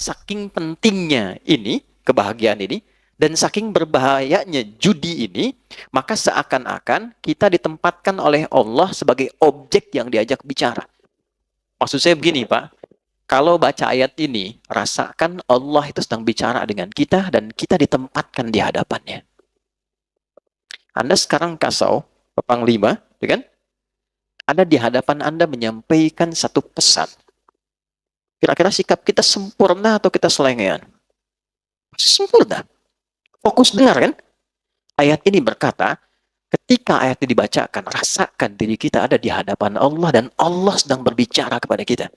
saking pentingnya ini, kebahagiaan ini, dan saking berbahayanya judi ini, maka seakan-akan kita ditempatkan oleh Allah sebagai objek yang diajak bicara. Maksud saya begini, Pak. Kalau baca ayat ini, rasakan Allah itu sedang bicara dengan kita dan kita ditempatkan di hadapannya. Anda sekarang kasau, Panglima, ya kan? Ada di hadapan Anda menyampaikan satu pesan. Kira-kira sikap kita sempurna atau kita selengean? Masih sempurna. Fokus dengar kan? Ayat ini berkata, ketika ayat ini dibacakan, rasakan diri kita ada di hadapan Allah dan Allah sedang berbicara kepada kita.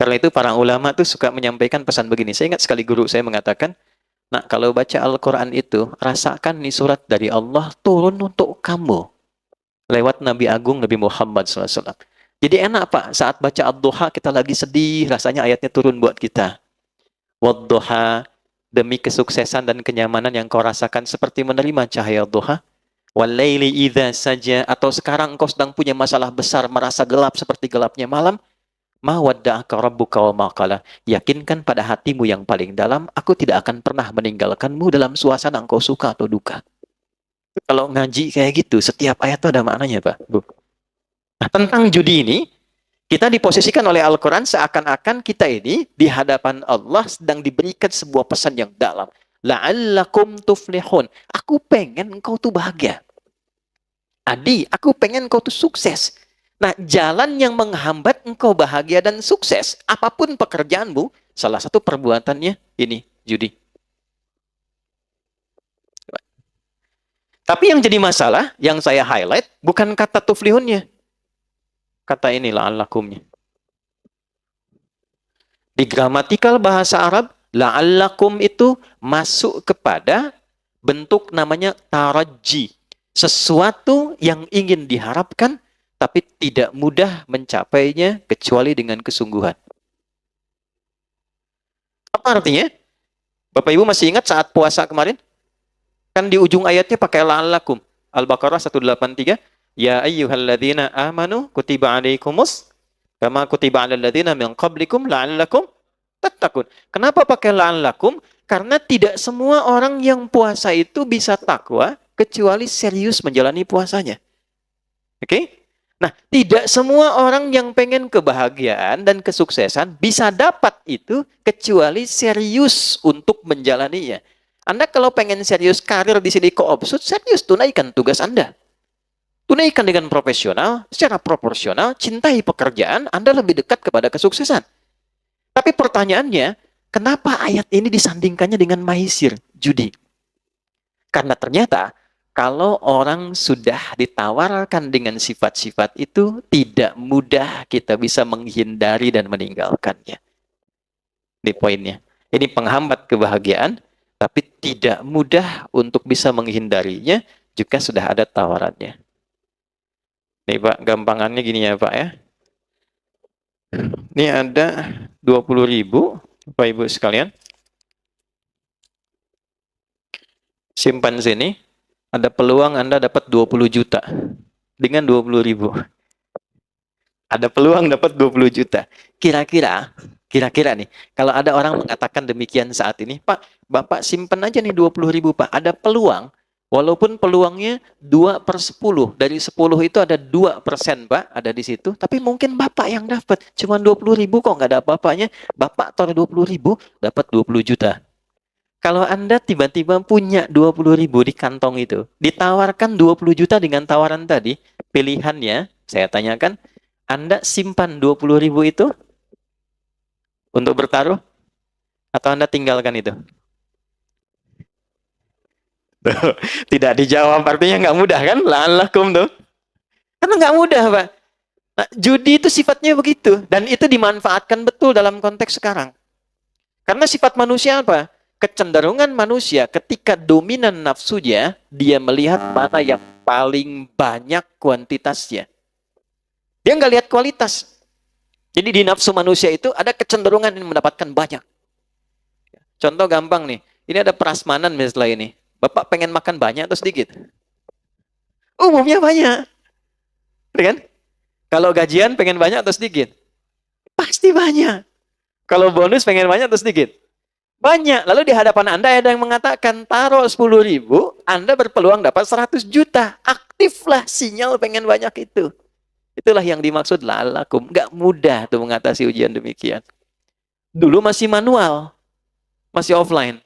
Karena itu para ulama tuh suka menyampaikan pesan begini. Saya ingat sekali guru saya mengatakan, nah kalau baca Al-Quran itu, rasakan nih surat dari Allah turun untuk kamu. Lewat Nabi Agung Nabi Muhammad SAW. Jadi enak Pak, saat baca Ad-Duha kita lagi sedih, rasanya ayatnya turun buat kita. Wad-Duha, demi kesuksesan dan kenyamanan yang kau rasakan seperti menerima cahaya duha. Wal-laili idza saja, atau sekarang engkau sedang punya masalah besar, merasa gelap seperti gelapnya malam. Ma wadda'aka rabbuka wa ma qala. Yakinkan pada hatimu yang paling dalam, aku tidak akan pernah meninggalkanmu dalam suasana engkau suka atau duka. Kalau ngaji kayak gitu, setiap ayat itu ada maknanya, Pak, Bu. Nah, tentang judi ini, kita diposisikan oleh Al-Quran seakan-akan kita ini di hadapan Allah sedang diberikan sebuah pesan yang dalam. La'allakum tuflihun. Aku pengen engkau tuh bahagia. Adi, aku pengen engkau tuh sukses. Nah, jalan yang menghambat engkau bahagia dan sukses, apapun pekerjaanmu, salah satu perbuatannya ini, judi. Tapi yang jadi masalah, yang saya highlight, bukan kata tuflihunnya. Kata ini la'allakumnya. Di gramatikal bahasa Arab, la'allakum itu masuk kepada bentuk namanya taraji. Sesuatu yang ingin diharapkan, tapi tidak mudah mencapainya kecuali dengan kesungguhan. Apa artinya? Bapak Ibu masih ingat saat puasa kemarin? Kan di ujung ayatnya pakai la'allakum. Al-Baqarah 183. Ya ayyuhalladzina amanu kutiba alaikumus kama kutiba alal ladzina min qablikum la'allakum tattaqun. Kenapa pakai la'allakum? Karena tidak semua orang yang puasa itu bisa takwa kecuali serius menjalani puasanya. Oke? Nah, tidak semua orang yang pengen kebahagiaan dan kesuksesan bisa dapat itu kecuali serius untuk menjalaninya. Anda kalau pengen serius karir di sini Koopsud, serius tunaikan tugas Anda. Tunaikan dengan profesional, secara proporsional, cintai pekerjaan, Anda lebih dekat kepada kesuksesan. Tapi pertanyaannya, kenapa ayat ini disandingkannya dengan maisir, judi? Karena ternyata, kalau orang sudah ditawarkan dengan sifat-sifat itu, tidak mudah kita bisa menghindari dan meninggalkannya. Ini poinnya. Ini penghambat kebahagiaan, tapi tidak mudah untuk bisa menghindarinya jika sudah ada tawarannya. Nih Pak, gampangannya gini ya Pak ya. Ini ada 20.000, Bapak Ibu sekalian. Simpan sini. Ada peluang Anda dapat 20 juta dengan 20.000. Ada peluang dapat 20 juta. Kira-kira nih, kalau ada orang mengatakan demikian saat ini, Pak, Bapak simpan aja nih 20.000 Pak. Ada peluang, walaupun peluangnya 2/10. Dari 10 itu ada 2% Pak, ada di situ. Tapi mungkin Bapak yang dapat. Cuma 20.000 kok nggak ada apa-apanya. Bapak taruh 20.000, dapat 20 juta. Kalau Anda tiba-tiba punya 20.000 di kantong itu, ditawarkan 20 juta dengan tawaran tadi, pilihannya, saya tanyakan, Anda simpan 20.000 itu untuk bertaruh, atau Anda tinggalkan itu? Tidak dijawab, artinya nggak mudah kan? La'allakum tuh. Karena nggak mudah, Pak. Nah, judi itu sifatnya begitu, dan itu dimanfaatkan betul dalam konteks sekarang. Karena sifat manusia apa? Kecenderungan manusia ketika dominan nafsunya, dia melihat mana yang paling banyak kuantitasnya. Dia nggak lihat kualitas. Jadi di nafsu manusia itu ada kecenderungan yang mendapatkan banyak. Contoh gampang nih, ini ada prasmanan misalnya ini. Bapak pengen makan banyak atau sedikit? Umumnya banyak. Kan? Kalau gajian pengen banyak atau sedikit? Pasti banyak. Kalau bonus pengen banyak atau sedikit? Banyak. Lalu di hadapan Anda ada yang mengatakan, taruh 10.000, Anda berpeluang dapat 100 juta. Aktiflah sinyal pengen banyak itu. Itulah yang dimaksud la'allakum. Nggak mudah tuh mengatasi ujian demikian. Dulu masih manual, masih offline.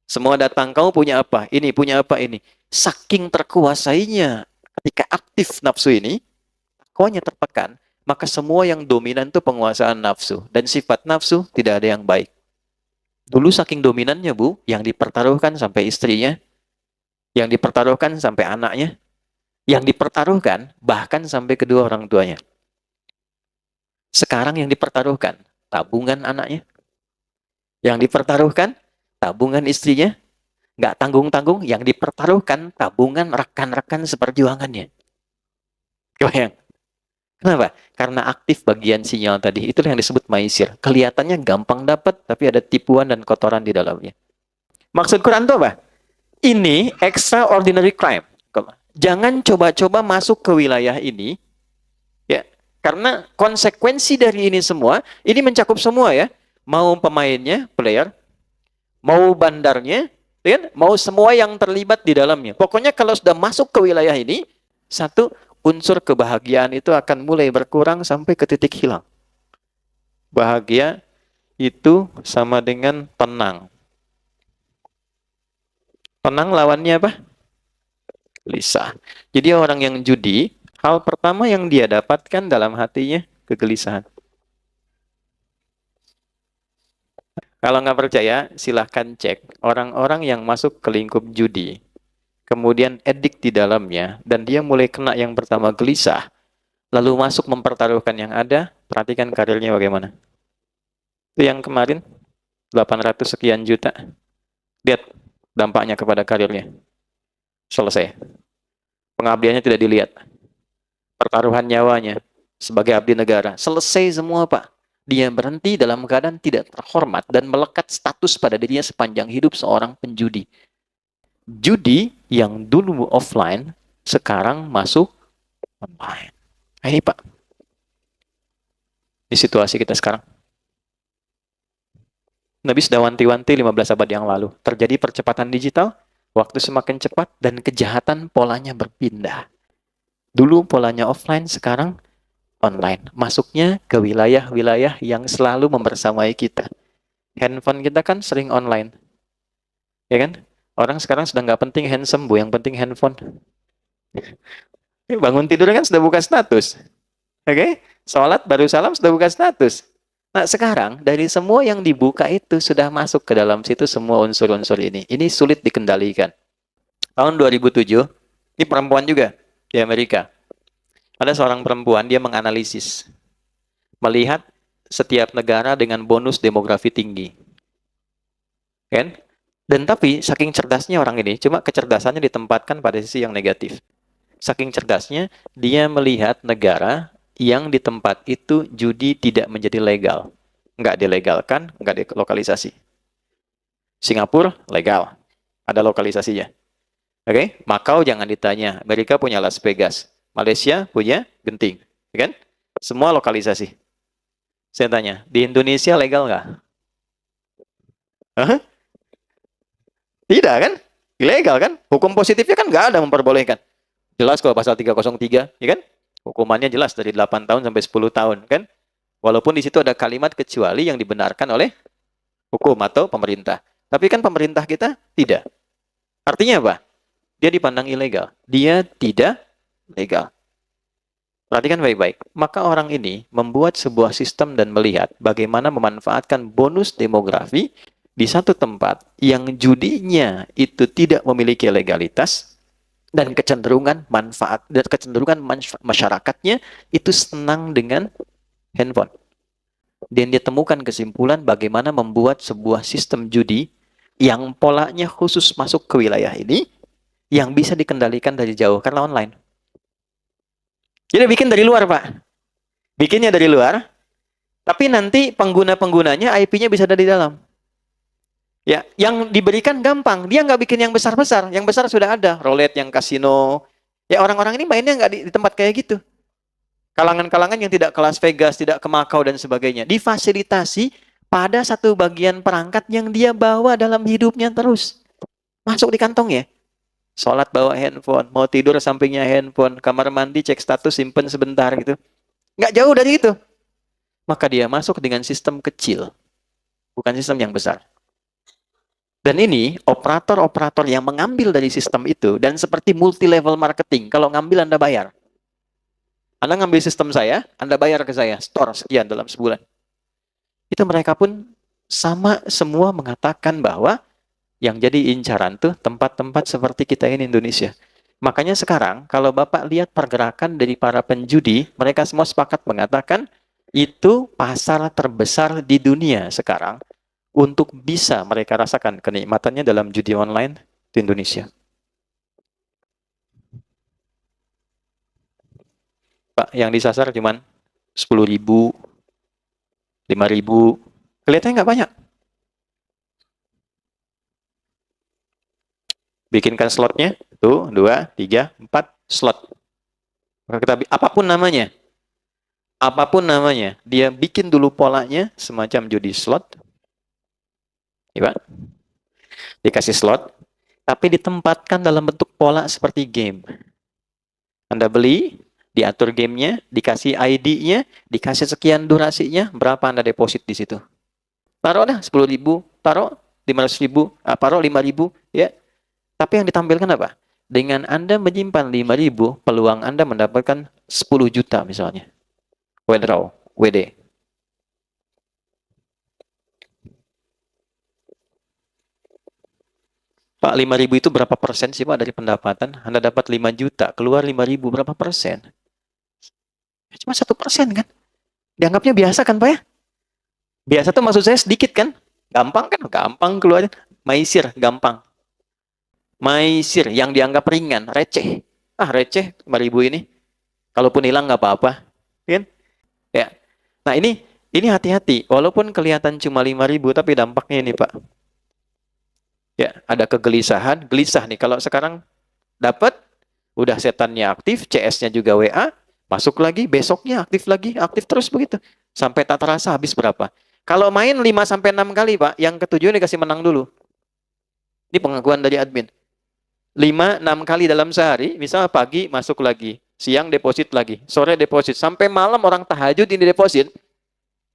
Semua datang, kamu punya apa? Ini, punya apa ini? Saking terkuasainya ketika aktif nafsu ini, takwanya tertekan, maka semua yang dominan itu penguasaan nafsu. Dan sifat nafsu tidak ada yang baik. Dulu saking dominannya, Bu, yang dipertaruhkan sampai istrinya, yang dipertaruhkan sampai anaknya, yang dipertaruhkan bahkan sampai kedua orang tuanya. Sekarang yang dipertaruhkan tabungan anaknya, yang dipertaruhkan tabungan istrinya, nggak tanggung-tanggung, yang dipertaruhkan tabungan rekan-rekan seperjuangannya. Kebayang? Kenapa? Karena aktif bagian sinyal tadi. Itulah yang disebut maisir. Kelihatannya gampang dapat, tapi ada tipuan dan kotoran di dalamnya. Maksud Quran itu apa? Ini extraordinary crime. Jangan coba-coba masuk ke wilayah ini, ya, karena konsekuensi dari ini semua, ini mencakup semua ya, mau pemainnya, player, mau bandarnya, ya, mau semua yang terlibat di dalamnya. Pokoknya kalau sudah masuk ke wilayah ini, satu, unsur kebahagiaan itu akan mulai berkurang sampai ke titik hilang. Bahagia itu sama dengan tenang. Tenang lawannya apa? Gelisah. Jadi orang yang judi, hal pertama yang dia dapatkan dalam hatinya kegelisahan. Kalau nggak percaya, silahkan cek orang-orang yang masuk ke lingkup judi, kemudian edik di dalamnya, dan dia mulai kena yang pertama gelisah, lalu masuk mempertaruhkan yang ada, perhatikan karirnya bagaimana. Itu yang kemarin, 800 sekian juta. Lihat dampaknya kepada karirnya. Selesai. Pengabdiannya tidak dilihat. Pertaruhan nyawanya sebagai abdi negara. Selesai semua, Pak. Dia berhenti dalam keadaan tidak terhormat dan melekat status pada dirinya sepanjang hidup seorang penjudi. Judi yang dulu offline, sekarang masuk online. Nah, ini Pak, di situasi kita sekarang. Nabi sudah wanti-wanti 15 abad yang lalu. Terjadi percepatan digital, waktu semakin cepat, dan kejahatan polanya berpindah. Dulu polanya offline, sekarang online. Masuknya ke wilayah-wilayah yang selalu membersamai kita. Handphone kita kan sering online. Ya kan? Orang sekarang sudah nggak penting handsome, Bu. Yang penting handphone. Bangun tidur kan sudah buka status. Oke? Sholat baru salam sudah buka status. Nah sekarang dari semua yang dibuka itu sudah masuk ke dalam situ semua unsur-unsur ini. Ini sulit dikendalikan. Tahun 2007, ini perempuan juga di Amerika. Ada seorang perempuan, dia menganalisis. Melihat setiap negara dengan bonus demografi tinggi. Kan? Dan tapi saking cerdasnya orang ini, cuma kecerdasannya ditempatkan pada sisi yang negatif. Saking cerdasnya, dia melihat negara yang di tempat itu judi tidak menjadi legal. Nggak dilegalkan, nggak dilokalisasi. Singapura, legal. Ada lokalisasinya. Oke? Macau jangan ditanya. Amerika punya Las Vegas. Malaysia punya Genting. Kan? Semua lokalisasi. Saya tanya, di Indonesia legal nggak? Hah? Tidak kan? Ilegal kan? Hukum positifnya kan nggak ada memperbolehkan. Jelas kalau pasal 303, ya kan? Hukumannya jelas dari 8 tahun sampai 10 tahun, kan? Walaupun di situ ada kalimat kecuali yang dibenarkan oleh hukum atau pemerintah. Tapi kan pemerintah kita tidak. Artinya apa? Dia dipandang ilegal. Dia tidak legal. Perhatikan baik-baik. Maka orang ini membuat sebuah sistem dan melihat bagaimana memanfaatkan bonus demografi di satu tempat yang judinya itu tidak memiliki legalitas, dan kecenderungan manfaat dan kecenderungan masyarakatnya itu senang dengan handphone. Dan dia temukan kesimpulan bagaimana membuat sebuah sistem judi yang polanya khusus masuk ke wilayah ini yang bisa dikendalikan dari jauh karena online. Jadi bikin dari luar, Pak. Bikinnya dari luar, tapi nanti pengguna-penggunanya IP-nya bisa ada di dalam. Ya, yang diberikan gampang. Dia nggak bikin yang besar-besar. Yang besar sudah ada. Roulette, yang kasino. Ya, orang-orang ini mainnya nggak di tempat kayak gitu. Kalangan-kalangan yang tidak ke Las Vegas, tidak ke Macau, dan sebagainya. Difasilitasi pada satu bagian perangkat yang dia bawa dalam hidupnya terus. Masuk di kantong ya. Sholat bawa handphone, mau tidur sampingnya handphone, kamar mandi cek status simpen sebentar gitu. Nggak jauh dari itu. Maka dia masuk dengan sistem kecil, bukan sistem yang besar. Dan ini operator-operator yang mengambil dari sistem itu, dan seperti multi-level marketing, kalau ngambil Anda bayar. Anda ngambil sistem saya, Anda bayar ke saya, store sekian dalam sebulan. Itu mereka pun sama semua mengatakan bahwa yang jadi incaran tuh tempat-tempat seperti kita ini Indonesia. Makanya sekarang kalau Bapak lihat pergerakan dari para penjudi, mereka semua sepakat mengatakan itu pasar terbesar di dunia sekarang untuk bisa mereka rasakan kenikmatannya dalam judi online di Indonesia. Pak, yang disasar cuman 10.000, 5.000, kelihatannya nggak banyak. Bikinkan slotnya, tuh, 2, 3, 4 slot. Kita, apapun namanya, dia bikin dulu polanya semacam judi slot, ya Pak? Dikasih slot, tapi ditempatkan dalam bentuk pola seperti game. Anda beli, diatur gamenya, dikasih ID-nya, dikasih sekian durasinya, berapa Anda deposit di situ. Taruh dah 10.000, taruh 500.000, taruh 5.000, ya. Tapi yang ditampilkan apa? Dengan Anda menyimpan 5.000, peluang Anda mendapatkan 10 juta misalnya. Withdraw, WD. Pak, 5.000 itu berapa persen sih Pak dari pendapatan? Anda dapat 5 juta, keluar 5.000, berapa persen? Cuma 1% kan? Dianggapnya biasa kan Pak ya? Biasa tuh maksud saya sedikit kan? Gampang kan? Gampang keluarin. Maisir, gampang. Maisir yang dianggap ringan, receh. Receh 5.000 ini. Kalaupun hilang nggak apa-apa. Kan? Ya. Nah ini hati-hati. Walaupun kelihatan cuma 5.000, tapi dampaknya ini Pak. Ya, ada kegelisahan, gelisah nih. Kalau sekarang dapat, udah setannya aktif, CS-nya juga WA, masuk lagi, besoknya aktif terus begitu. Sampai tak terasa habis berapa. Kalau main 5-6 kali, Pak, yang ketujuh dikasih menang dulu. Ini pengakuan dari admin. 5-6 kali dalam sehari, misalnya pagi masuk lagi, siang deposit lagi, sore deposit, sampai malam orang tahajud ini deposit,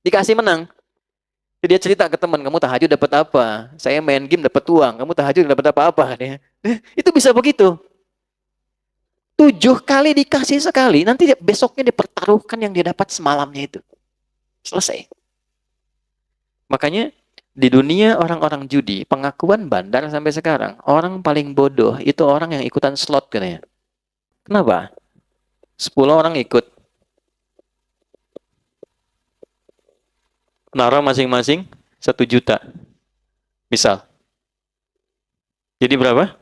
dikasih menang. Dia cerita ke teman, kamu tahajud dapat apa? Saya main game dapat uang, kamu tahajud dapat apa-apa? Itu bisa begitu. 7 kali dikasih sekali, nanti besoknya dipertaruhkan yang dia dapat semalamnya itu. Selesai. Makanya di dunia orang-orang judi, pengakuan bandar sampai sekarang, orang paling bodoh itu orang yang ikutan slot katanya. Kenapa? 10 orang ikut. Naruh masing-masing 1 juta. Misal. Jadi berapa?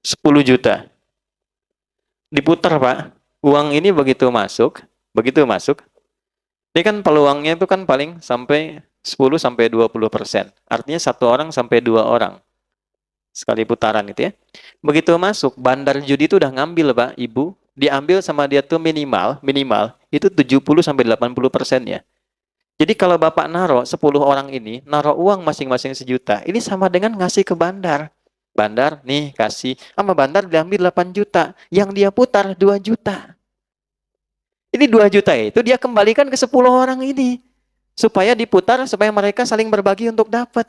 10 juta. Diputar, Pak. Uang ini begitu masuk, ini kan peluangnya itu kan paling sampai 10-20%. Artinya 1 orang sampai 2 orang. Sekali putaran itu ya. Begitu masuk, bandar judi itu udah ngambil, Pak, Ibu. Diambil sama dia tuh minimal itu 70-80% ya. Jadi kalau Bapak naruh 10 orang ini, naruh uang masing-masing 1 juta, ini sama dengan ngasih ke bandar. Bandar, nih kasih. Sama bandar diambil 8 juta. Yang dia putar 2 juta. Ini 2 juta itu dia kembalikan ke 10 orang ini. Supaya diputar, supaya mereka saling berbagi untuk dapat.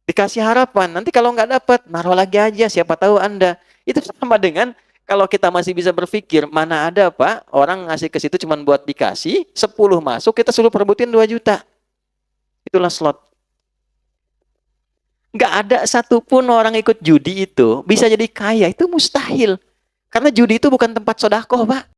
Dikasih harapan. Nanti kalau nggak dapat, naruh lagi aja. Siapa tahu Anda. Itu sama dengan kalau kita masih bisa berpikir, mana ada Pak, orang ngasih ke situ cuma buat dikasih, 10 masuk, kita suruh perebutin 2 juta. Itulah slot. Nggak ada satupun orang ikut judi itu bisa jadi kaya, itu mustahil. Karena judi itu bukan tempat sodakoh, Pak.